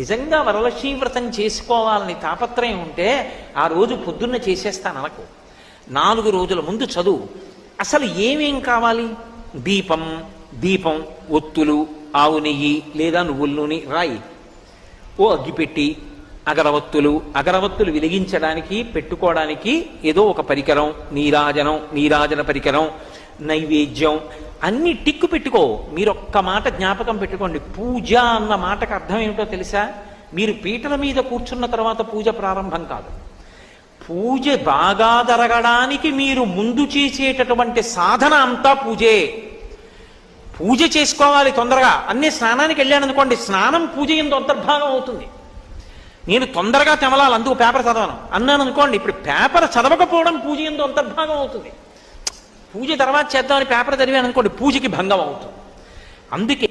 నిజంగా వరలక్ష్మీ వ్రతం చేసుకోవాలని తాపత్రయం ఉంటే ఆ రోజు పొద్దున్న చేసేస్తాను అనకు. 4 రోజుల ముందు చదువు. అసలు ఏమేం కావాలి? దీపం, ఒత్తులు, ఆవు నెయ్యి లేదా నువ్వుల నూనె రాయి. ఓ అగ్గిపెట్టి, అగరవత్తులు వెలిగించడానికి పెట్టుకోవడానికి ఏదో ఒక పరికరం, నీరాజన పరికరం, నైవేద్యం అన్ని టిక్కు పెట్టుకో. మీరు ఒక్క మాట జ్ఞాపకం పెట్టుకోండి, పూజ అన్న మాటకు అర్థం ఏమిటో తెలుసా? మీరు పీటల మీద కూర్చున్న తర్వాత పూజ ప్రారంభం కాదు. పూజ బాగా జరగడానికి మీరు ముందు చేసేటటువంటి సాధన అంతా పూజే. పూజ చేసుకోవాలి తొందరగా. అన్నీ స్నానానికి వెళ్ళాను అనుకోండి, స్నానం పూజ ఎందు అంతర్భాగం అవుతుంది. నేను తొందరగా తెమలాలి, అందుకు పేపర్ చదవను అన్నాను అనుకోండి, ఇప్పుడు పేపర్ చదవకపోవడం పూజ ఎందు అంతర్భాగం అవుతుంది. పూజ తర్వాత చేద్దామని పేపర్ చదివాను అనుకోండి, పూజకి భంగం అవుతుంది. అందుకే